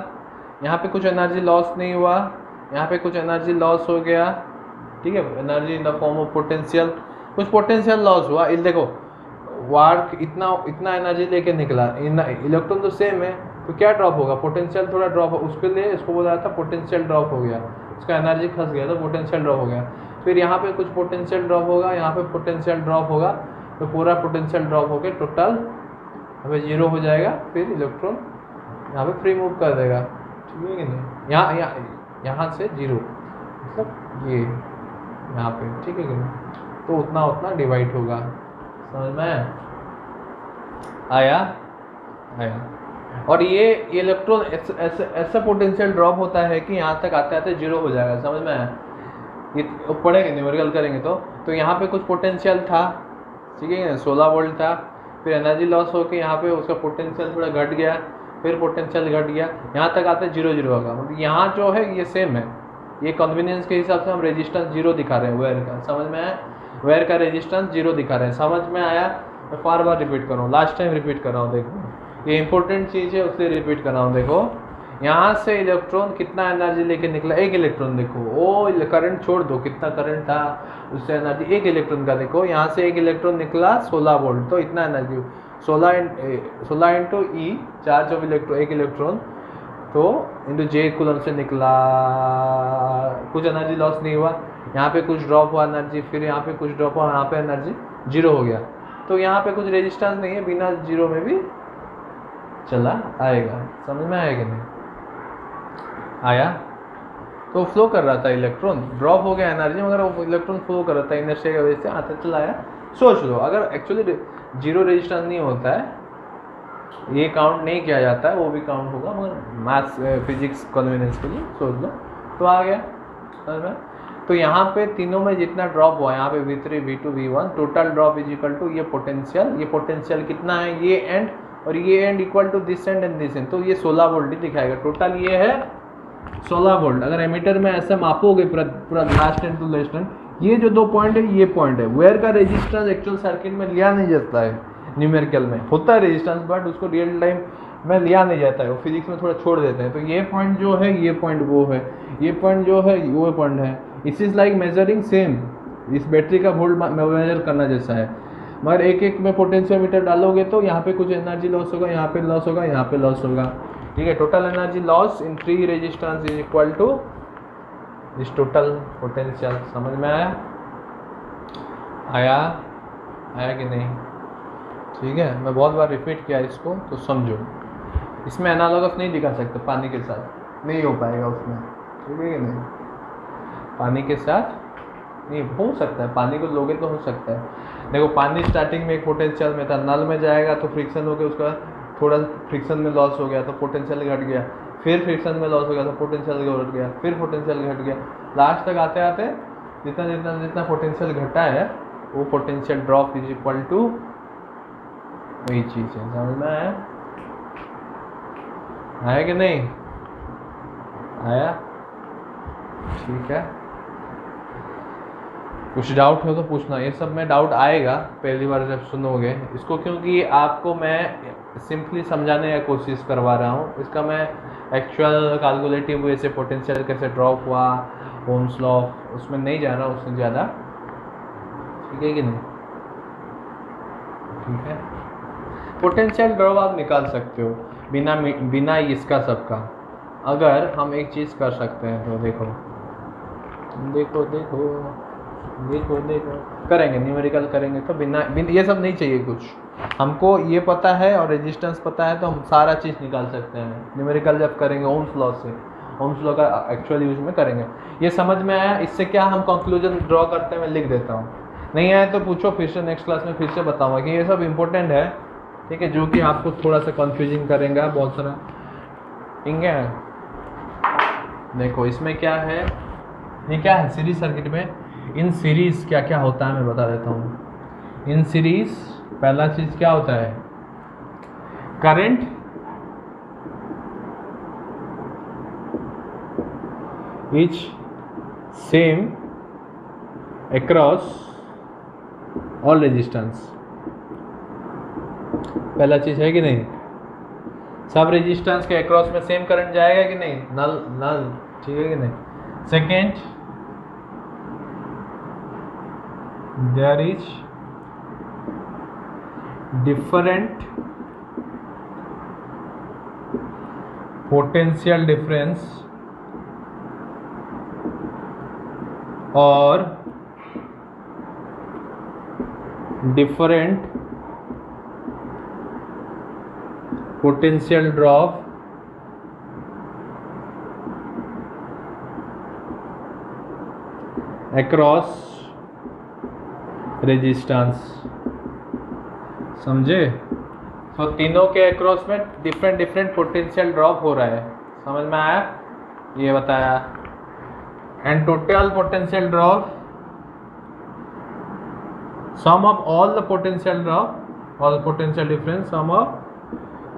यहाँ पे कुछ एनर्जी लॉस नहीं हुआ, यहाँ पे कुछ एनर्जी लॉस हो गया, ठीक है, energy in the form of potential, कुछ पोटेंशियल लॉस हुआ। देखो वार्क इतना एनर्जी लेके निकला, इलेक्ट्रॉन तो सेम है, तो क्या ड्रॉप होगा? पोटेंशियल थोड़ा ड्रॉप हो, उसके लिए इसको बोला था पोटेंशियल ड्रॉप हो गया, उसका एनर्जी फंस गया तो पोटेंशियल ड्रॉप हो गया। फिर यहाँ पे कुछ पोटेंशियल ड्रॉप होगा, यहाँ पे पोटेंशियल ड्रॉप होगा, तो पूरा पोटेंशियल ड्रॉप होकर टोटल अभी 0 हो जाएगा। फिर इलेक्ट्रॉन यहाँ पे फ्री मूव कर देगा, ठीक है कि नहीं? यहाँ से 0, मतलब ये यहाँ पे, ठीक है कि नहीं? तो उतना डिवाइड होगा। समझ में आया? और ये इलेक्ट्रॉन ऐसा पोटेंशियल ड्रॉप होता है कि यहाँ तक आते आते 0 हो जाएगा। समझ में आया? ये पढ़ेंगे, न्यूमेरिकल करेंगे तो यहाँ पे कुछ पोटेंशियल था, ठीक है, 16 वोल्ट था, फिर एनर्जी लॉस होकर यहाँ पे उसका पोटेंशियल थोड़ा घट गया, फिर पोटेंशियल घट गया, यहाँ तक आते 0 होगा। मतलब यहाँ जो है ये सेम है, ये कन्वीनियंस के हिसाब से हम रेजिस्टेंस 0 दिखा रहे हैं वेयर का। समझ में आया? वेयर का रेजिस्टेंस 0 दिखा रहे हैं। समझ में आया? मैं बार रिपीट कर रहा हूँ, लास्ट टाइम रिपीट कर रहा हूँ, देखो ये इंपॉर्टेंट चीज़ है, उससे रिपीट कर रहा हूँ। देखो यहाँ से इलेक्ट्रॉन कितना एनर्जी लेके निकला, एक इलेक्ट्रॉन, देखो वो करंट छोड़ दो, कितना करंट था उससे एनर्जी, एक इलेक्ट्रॉन का देखो, यहाँ से एक इलेक्ट्रॉन निकला 16 वोल्ट, तो इतना energy 16 into E, charge of एक इलेक्ट्रॉन, तो इंटू जे कूलम से निकला, कुछ एनर्जी लॉस नहीं हुआ, यहाँ पे कुछ ड्रॉप हुआ एनर्जी, फिर यहाँ पे कुछ ड्रॉप हुआ, यहाँ पे एनर्जी 0 हो गया। तो यहाँ पे कुछ रेजिस्टेंस नहीं है, बिना 0 में भी चला आएगा। समझ में आएगा नहीं? आया? तो फ्लो कर रहा था इलेक्ट्रॉन, ड्रॉप हो गया एनर्जी, मगर वो इलेक्ट्रॉन फ्लो कर रहा था इनर्शिया की वजह से, आता चला आया। सोच लो, अगर एक्चुअली 0 रेजिस्टेंस नहीं होता है, ये काउंट नहीं किया जाता है, वो भी काउंट होगा, मगर मैथ्स फिजिक्स कन्वीनियंस के लिए सोच लो, तो आ गया समझ में। तो यहाँ पे तीनों में जितना ड्रॉप हुआ, यहाँ पे V3, V2, V1, total drop is equal to ये पोटेंशियल कितना है, ये एंड और ये end equal to this end and this end, तो ये 16 वोल्ट ही दिखाएगा। टोटल ये है 16 वोल्ट। अगर एमीटर में ऐसा मापोगे पूरा पूरा ग्लास टेन टू लेस, ये जो 2 पॉइंट है ये पॉइंट है वेयर का रेजिस्टेंस एक्चुअल सर्किट में लिया नहीं जाता है। न्यूमेरिकल में होता है रेजिस्टेंस, बट उसको रियल टाइम में लिया नहीं जाता है, वो फिजिक्स में थोड़ा छोड़ देते हैं। तो ये पॉइंट जो है ये पॉइंट वो है, ये पॉइंट जो है वो पॉइंट है। It is like measuring same, इस बैटरी का वोल्ट मेजर करना जैसा है, मगर एक एक में पोटेंशियोमीटर डालोगे तो यहाँ पे कुछ एनर्जी लॉस होगा, यहाँ पे लॉस होगा, यहाँ पे लॉस होगा। ठीक है, total energy loss in 3 resistance is equal to this total potential. समझ में आया? आया कि नहीं? ठीक है, मैं बहुत बार रिपीट किया इसको तो समझो। इसमें एनालॉगस नहीं दिखा सकते, पानी के साथ नहीं हो पाएगा उसमें। ठीक है कि नहीं? पानी के साथ नहीं हो सकता है, पानी को लोगे तो हो सकता है। देखो पानी स्टार्टिंग में एक पोटेंशियल में था, नल में जाएगा तो फ्रिक्शन हो गया, उसका थोड़ा फ्रिक्शन में लॉस हो गया तो पोटेंशियल घट गया, फिर फ्रिक्शन में लॉस हो गया तो पोटेंशियल घट गया, फिर पोटेंशियल घट गया। लास्ट तक आते आते जितना जितना जितना पोटेंशियल घटा है वो potential drop is equal to वही चीज़ है। समझ में आया? आया कि नहीं आया? ठीक है, कुछ डाउट हो तो पूछना। ये सब में डाउट आएगा पहली बार जब सुनोगे इसको, क्योंकि आपको मैं सिंपली समझाने की कोशिश करवा रहा हूँ। इसका मैं एक्चुअल कैलकुलेटिव वे से पोटेंशियल कैसे ड्रॉप हुआ, ओम्स लॉ, उसमें नहीं जा रहा उससे ज़्यादा। ठीक है कि नहीं? ठीक है, पोटेंशियल ड्रॉप आप निकाल सकते हो बिना इसका सबका। अगर हम एक चीज़ कर सकते हैं तो देखो देखो देखो देखो देखो करेंगे, न्यूमेरिकल करेंगे तो बिना ये सब नहीं चाहिए कुछ। हमको ये पता है और रेजिस्टेंस पता है तो हम सारा चीज़ निकाल सकते हैं न्यूमेरिकल जब करेंगे ओम्स लॉ से। ओम्स लॉ का एक्चुअल यूज में करेंगे। ये समझ में आया? इससे क्या हम कंक्लूजन ड्रॉ करते हैं, मैं लिख देता हूँ। नहीं आया तो पूछो, फिर से नेक्स्ट क्लास में फिर से बताऊँगा कि ये सब इंपॉर्टेंट है। ठीक है, जो कि आपको थोड़ा सा कन्फ्यूजिंग करेगा बहुत सारा। ठीक है, देखो इसमें क्या है, ये क्या है सीरीज सर्किट में। इन सीरीज क्या क्या होता है मैं बता देता हूँ। इन सीरीज पहला चीज क्या होता है, current is same across all resistance. पहला चीज है कि नहीं? सब रेजिस्टेंस के अक्रॉस में सेम करंट जाएगा कि नहीं? नल ठीक है कि नहीं? Second, there is different potential difference और different potential drop across resistance। समझे? तो तीनों के अक्रॉस में डिफरेंट डिफरेंट पोटेंशियल ड्रॉप हो रहा है। समझ में आया? ये बताया। And total potential drop, sum of all the potential drop, all potential difference, sum of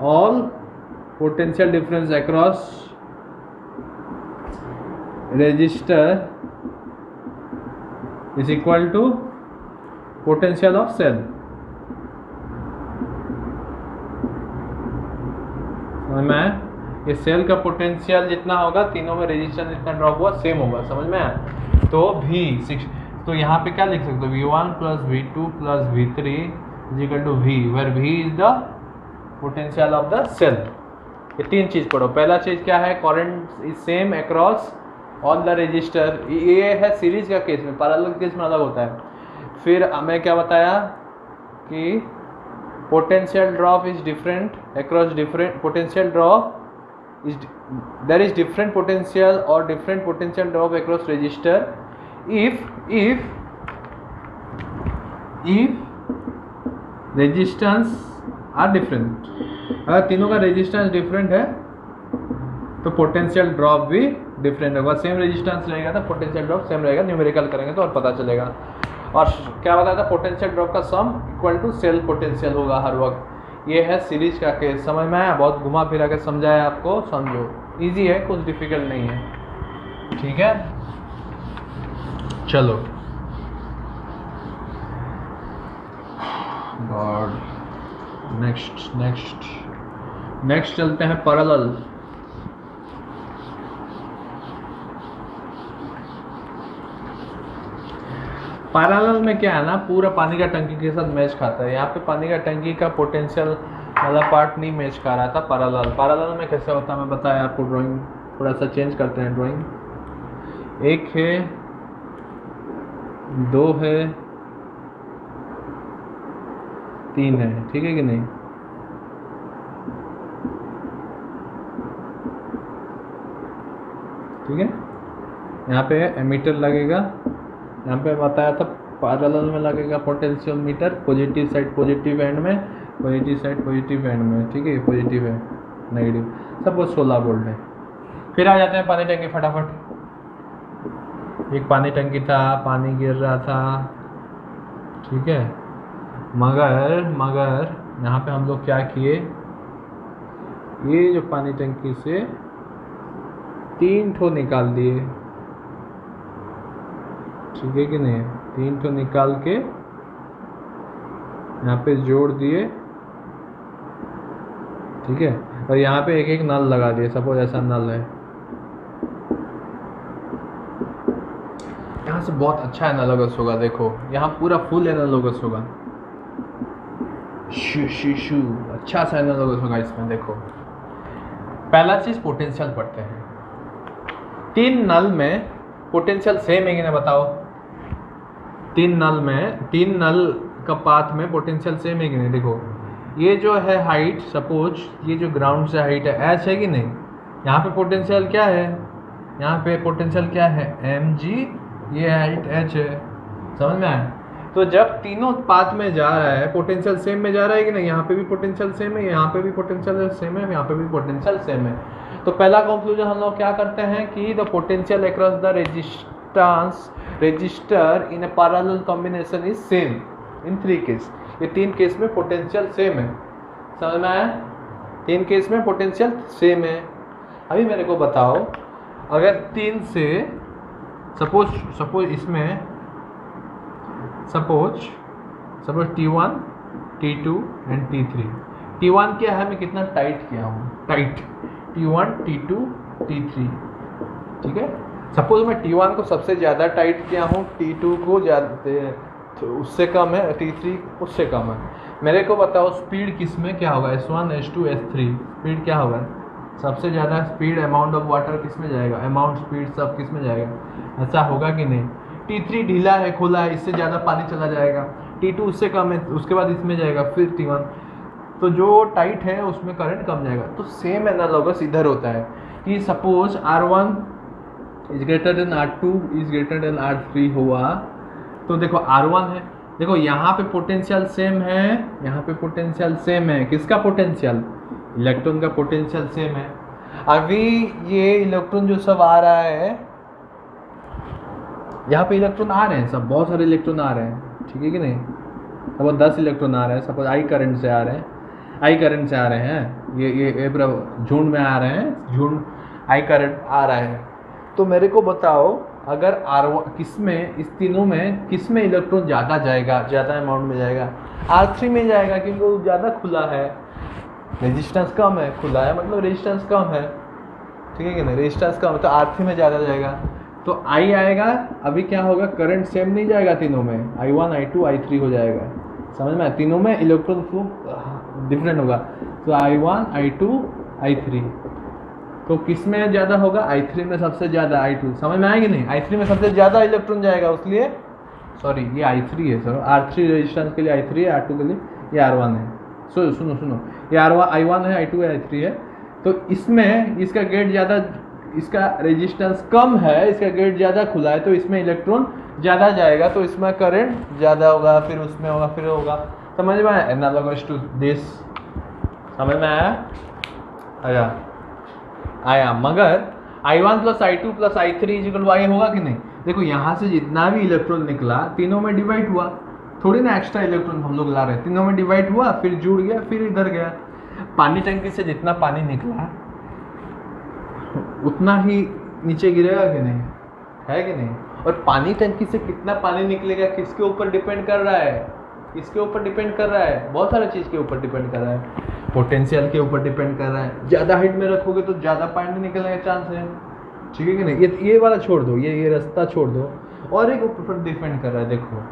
all potential difference across resistor is equal to potential of cell। समझ में आया? ये सेल का पोटेंशियल जितना होगा तीनों में रेजिस्टेंस जितना ड्रॉप हुआ सेम होगा। समझ में आया? तो V6, तो यहाँ पे क्या लिख सकते हो, V1 plus V2 plus V3 is equal to V, where V is the potential of the cell. ये तीन चीज पढ़ो। पहला चीज क्या है, current is same across all the resistor. ये है सीरीज का केस में, पैरेलल केस में अलग होता है। फिर मैं क्या बताया कि potential drop is different across different potential drop is there is different potential और different potential drop across register if resistance are different. अगर तीनों का रेजिस्टेंस डिफरेंट है तो पोटेंशियल ड्रॉप भी डिफरेंट होगा। सेम रेजिस्टेंस रहेगा तो पोटेंशियल ड्रॉप सेम रहेगा। न्यूमेरिकल करेंगे तो और पता चलेगा। और क्या बताया था, पोटेंशियल ड्रॉप का sum equal to cell potential होगा हर वक्त। ये है सीरीज का केस। समझ में आया? बहुत घुमा फिरा के समझाया आपको, समझो। इजी है, कुछ डिफिकल्ट नहीं है। ठीक है, चलो। गॉड, नेक्स्ट चलते हैं पैरेलल। पैरेलल में क्या है ना, पूरा पानी का टंकी के साथ मैच खाता है। यहाँ पे पानी का टंकी का पोटेंशियल वाला पार्ट नहीं मैच खा रहा था। पैरेलल में कैसे होता है मैं बताया आपको। ड्राइंग थोड़ा सा चेंज करते हैं। ड्राइंग 1 है, 2 है, 3 है, ठीक है कि नहीं? ठीक है, यहाँ पे एमीटर लगेगा। यहाँ पे बताया था पैरेलल में लगेगा potential meter, positive side positive end में, पॉजिटिव साइड पॉजिटिव एंड में। ठीक है, पॉजिटिव है नेगेटिव, सपोज 16 वोल्ट है। फिर आ जाते हैं पानी टंकी फटाफट। एक पानी टंकी था, पानी गिर रहा था, ठीक है। मगर यहाँ पे हम लोग क्या किए, ये जो पानी टंकी से 3 ठो निकाल दिए, ठीक है कि नहीं? 3 ठो निकाल के यहाँ पे जोड़ दिए, ठीक है। और यहाँ पे एक नल लगा दिए। सपोज ऐसा नल है, यहाँ से बहुत अच्छा एनालॉगस होगा। देखो यहाँ पूरा फुल एनालॉगस होगा, शू अच्छा सा एनालॉगस होगा इसमें। देखो पहला चीज पोटेंशियल पढ़ते हैं। 3 नल में पोटेंशियल सेम है कि ना बताओ? 3 नल का पाथ में पोटेंशियल सेम है कि नहीं? देखो ये जो है हाइट, सपोज ये जो ग्राउंड से हाइट है h है कि नहीं? यहाँ पे पोटेंशियल क्या है? यहाँ पे पोटेंशियल क्या है? mg, ये हाइट h है। समझ में आया? तो जब तीनों पाथ में जा रहा है, पोटेंशियल सेम में जा रहा है कि नहीं? यहाँ पे भी पोटेंशियल सेम है, यहाँ पे भी पोटेंशियल सेम है, यहाँ पे भी पोटेंशियल सेम है। तो पहला कंक्लूजन हम लोग क्या करते हैं कि the potential across the resistor in a parallel combination is same in 3 case. ये 3 केस में पोटेंशियल सेम है। समझ में आया? 3 केस में पोटेंशियल सेम है। अभी मेरे को बताओ, अगर 3 से सपोज इसमें suppose T1, T2 and T3। T1 क्या है, मैं कितना टाइट किया हूँ, टाइट। T1, T2, T3, ठीक है। सपोज मैं T1 को सबसे ज़्यादा टाइट किया हूँ, T2 को ज़्यादा तो उससे कम है, T3 उससे कम है। मेरे को बताओ स्पीड किस में क्या होगा? S1, S2, S3 स्पीड क्या होगा? सबसे ज़्यादा स्पीड अमाउंट ऑफ वाटर किस में जाएगा? अमाउंट स्पीड सब किस में जाएगा? ऐसा होगा कि नहीं? T3 ढीला है, खुला है, इससे ज़्यादा पानी चला जाएगा। T2 उससे कम है, उसके बाद इसमें जाएगा, फिर T1। तो जो टाइट है उसमें करंट कम जाएगा। तो सेम एनालॉगस इधर होता है कि suppose R1 is greater than R2 is greater than R3 हुआ, तो देखो R1 है, देखो यहाँ पे पोटेंशियल सेम है, यहाँ पे पोटेंशियल सेम है। किसका पोटेंशियल? इलेक्ट्रॉन का पोटेंशियल सेम है। अभी ये इलेक्ट्रॉन जो सब आ रहा है, यहाँ पे इलेक्ट्रॉन आ रहे हैं, सब बहुत सारे इलेक्ट्रॉन आ रहे हैं, ठीक है कि नहीं? सपोज 10 इलेक्ट्रॉन आ रहे हैं, सपोज आई करंट से आ रहे हैं, ये पूरा झुंड में आ रहे हैं, झुंड आई करंट आ रहा है। तो मेरे को बताओ, अगर R1 किसमें, इस तीनों में किसमें इलेक्ट्रॉन ज़्यादा जाएगा, ज़्यादा अमाउंट में जाएगा? R3 में जाएगा, क्योंकि वो ज़्यादा खुला है, रेजिस्टेंस कम है। खुला है मतलब रेजिस्टेंस कम है, ठीक है कि नहीं? रेजिस्टेंस कम है तो R3 में ज़्यादा जाएगा, तो I आएगा। अभी क्या होगा, करंट सेम नहीं जाएगा तीनों में, I1, I2, I3 हो जाएगा। समझ में? तीनों में इलेक्ट्रॉन फ्लो डिफरेंट होगा, तो I1, I2, I3। तो किस में ज़्यादा होगा? I3 में सबसे ज़्यादा, I2। समझ में आएगी नहीं? I3 में सबसे ज़्यादा इलेक्ट्रॉन जाएगा, इसलिए सॉरी ये I3 है, सर R3 रेजिस्टेंस के लिए I3 है, R2 के लिए ये R1 है। सुनो ये I1 है, I2 है, I3 है। तो इसमें इसका गेट ज़्यादा, इसका रेजिस्टेंस कम है, इसका गेट ज़्यादा खुला है, तो इसमें इलेक्ट्रॉन ज़्यादा जाएगा, तो इसमें करंट ज़्यादा होगा, फिर उसमें होगा, फिर होगा। समझ में आया? Analogous to this. समझ में आया। मगर I1 plus I2 plus I3 equal Y होगा कि नहीं? देखो यहाँ से जितना भी इलेक्ट्रॉन निकला तीनों में डिवाइड हुआ, थोड़ी ना एक्स्ट्रा इलेक्ट्रॉन हम लोग ला रहे हैं, तीनों में डिवाइड हुआ, फिर जुड़ गया, फिर इधर गया। पानी टंकी से जितना पानी निकला उतना ही नीचे गिरेगा कि नहीं, है कि नहीं? और पानी टंकी से कितना पानी निकलेगा किसके ऊपर डिपेंड कर रहा है? किसके ऊपर डिपेंड कर रहा है? बहुत सारे चीज़ के ऊपर डिपेंड कर रहा है। पोटेंशियल के ऊपर डिपेंड कर रहा है। ज़्यादा हाइट में रखोगे तो ज़्यादा पानी निकलने का चांस है, ठीक है कि नहीं? ये वाला छोड़ दो, ये रास्ता छोड़ दो, और एक ऊपर डिपेंड कर रहा है। देखो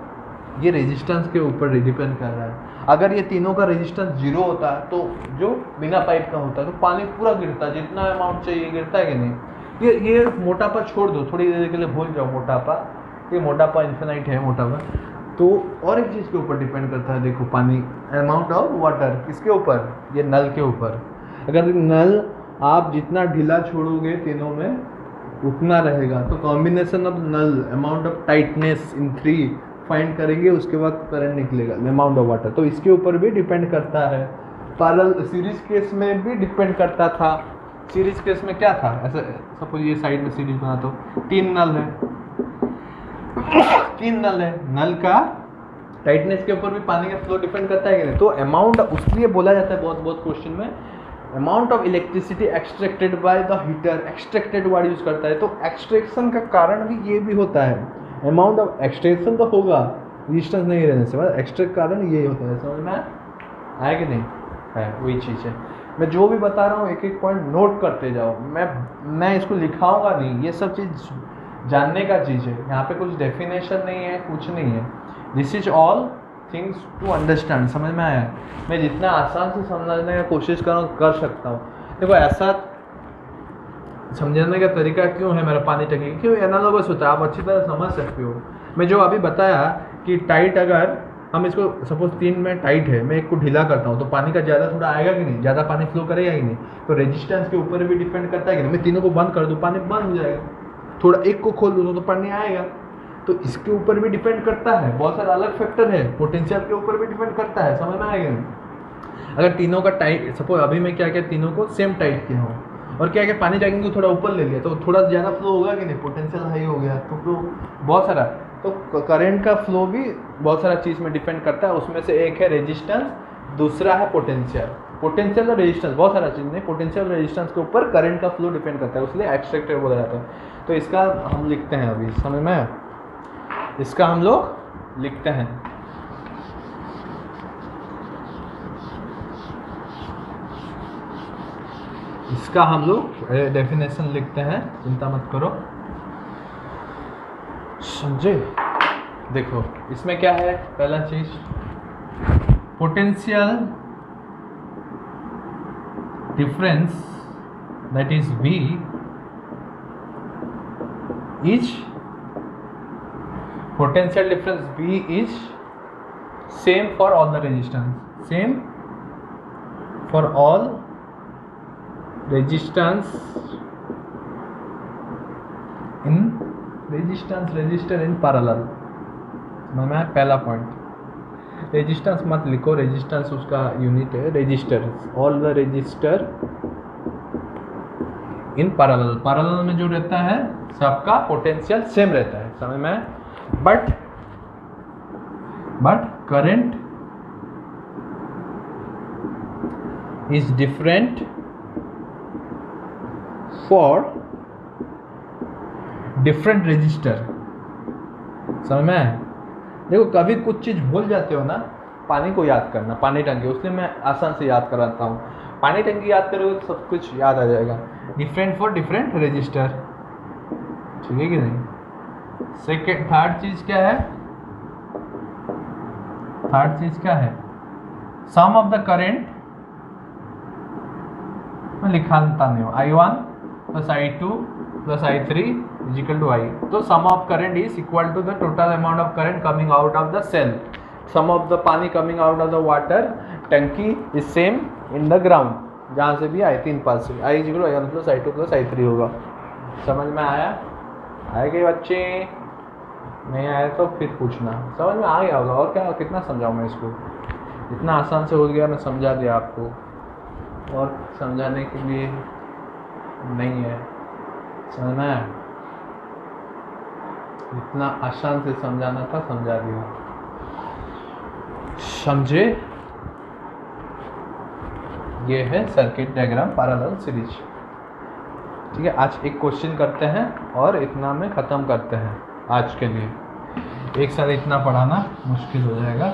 ये रेजिस्टेंस के ऊपर डिपेंड कर रहा है। अगर ये तीनों का रेजिस्टेंस 0 होता है तो जो बिना पाइप का होता है तो पानी पूरा गिरता है, जितना अमाउंट चाहिए गिरता है कि नहीं? ये मोटापा छोड़ दो, थोड़ी देर के लिए भूल जाओ मोटापा, ये मोटापा इन्फिनाइट है मोटापा। तो और एक चीज़ के ऊपर डिपेंड करता है, देखो पानी, अमाउंट ऑफ वाटर किसके ऊपर? ये नल के ऊपर। अगर नल आप जितना ढीला छोड़ोगे तीनों में उतना रहेगा, तो combination of null, amount of tightness in 3 find करेंगे, उसके बाद करंट निकलेगा, अमाउंट ऑफ वाटर। तो इसके ऊपर भी डिपेंड करता है। पैरेलल सीरीज केस में भी डिपेंड करता था। सीरीज केस में क्या था, ऐसे सपोज ये साइड में सीरीज बना तो 3 नल है, 3 नल है, नल का टाइटनेस के ऊपर भी पानी का फ्लो डिपेंड करता है कि नहीं? तो अमाउंट, उसलिए बोला जाता है बहुत क्वेश्चन में, amount of electricity extracted by the heater, extracted word use करता है। तो एक्सट्रैक्शन का कारण भी ये भी होता है। अमाउंट ऑफ एक्सट्रैक्शन तो होगा रेजिस्टेंस नहीं रहने से, बस एक्सट्रैक्ट कारण ये होता है। समझ में आया कि नहीं? है वही चीज़ है। मैं जो भी बता रहा हूँ एक एक पॉइंट नोट करते जाओ। मैं इसको लिखाऊंगा नहीं, ये सब चीज़ जानने का चीज़ है। यहाँ पे कुछ डेफिनेशन नहीं है, कुछ नहीं है। This is all things to understand. समझ में आया? मैं जितना आसान से समझने की कोशिश कर सकता हूँ। देखो ऐसा समझने का तरीका क्यों है मेरा पानी टंकी, क्यों एनालॉगस होता है, आप अच्छी तरह समझ सकते हो। मैं जो अभी बताया कि टाइट, अगर हम इसको सपोज 3 में टाइट है, मैं एक को ढीला करता हूँ तो पानी का ज़्यादा थोड़ा आएगा कि नहीं? ज़्यादा पानी फ्लो करेगा कि नहीं? तो रेजिस्टेंस के ऊपर भी डिपेंड करता है कि नहीं? मैं तीनों को बंद कर दूँ पानी बंद हो जाएगा, थोड़ा एक को खोल दूँ तो पानी आएगा। तो इसके ऊपर भी डिपेंड करता है, बहुत सारा अलग फैक्टर है। पोटेंशियल के ऊपर भी डिपेंड करता है। समझ में आएगा नहीं? अगर तीनों का टाइट, सपोज अभी मैं क्या तीनों को सेम टाइट किया हूँ और क्या पानी टैंकी को थोड़ा ऊपर ले लिया तो थोड़ा ज़्यादा फ्लो होगा कि नहीं? पोटेंशियल हाई हो गया तो फ्लो बहुत सारा। तो करंट का फ्लो भी बहुत सारा चीज़ में डिपेंड करता है। उसमें से एक है रेजिस्टेंस, दूसरा है पोटेंशियल। पोटेंशियल और रेजिस्टेंस, बहुत सारा चीज़ नहीं, पोटेंशियल और रेजिस्टेंस के ऊपर करंट का फ्लो डिपेंड करता है, इसलिए एक्सट्रैक्टर बोला जाता है। तो इसका हम लिखते हैं अभी, समझ में? इसका हम लोग लिखते हैं, इसका हम लोग डेफिनेशन लिखते हैं, चिंता मत करो, समझे? देखो इसमें क्या है, पहला चीज potential difference that is V is, potential difference V is same for all the resistance, same for all resistance in resistor in parallel। मैं पहला पॉइंट, रेजिस्टेंस मत लिखो, रेजिस्टेंस उसका यूनिट है, resistor, all the resistor in parallel. Parallel में जो रहता है सबका पोटेंशियल सेम रहता है, समझ में? But current is different for different resistor. समझ में? देखो कभी कुछ चीज़ भूल जाते हो ना, पानी को याद करना, पानी टंकी, उसलिए मैं आसान से याद कराता हूँ। पानी टंकी याद करोगे तो सब कुछ याद आ जाएगा। डिफरेंट फॉर डिफरेंट रेजिस्टर, ठीक है कि नहीं? सेकेंड, थर्ड चीज़ क्या है? थर्ड चीज़ क्या है? सम ऑफ द करेंट, मैं लिखाता नहीं हूँ, I1 plus I2 plus I3 is equal to I। तो sum of current is equal to the total amount of current coming out of the cell. Sum of the pani coming out of the water tanki is same in the ground, जहाँ से भी I3 पास से I is equal to I1 plus I2 plus I3 होगा। समझ में आया? आए गए बच्चे? नहीं आया तो फिर पूछना। समझ में आ गया होगा, और क्या, कितना समझाऊँ मैं इसको? इतना आसान से हो गया, मैं समझा दिया आपको, और समझाने के लिए नहीं है। समझ में? इतना आसान से समझाना था, समझा दिया। समझे? ये है सर्किट डायग्राम पैरेलल सीरीज। ठीक है, आज एक क्वेश्चन करते हैं और इतना में ख़त्म करते हैं आज के लिए। एक साथ इतना पढ़ाना मुश्किल हो जाएगा,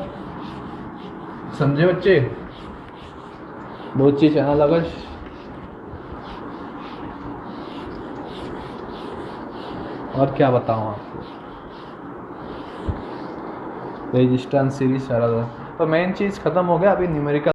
समझे बच्चे? बहुत चीज चैनल अगर और क्या बताऊँ आपको, रेजिस्टेंस सीरीज पैरेलल, तो मेन चीज़ ख़त्म हो गया। अभी न्यूमेरिकल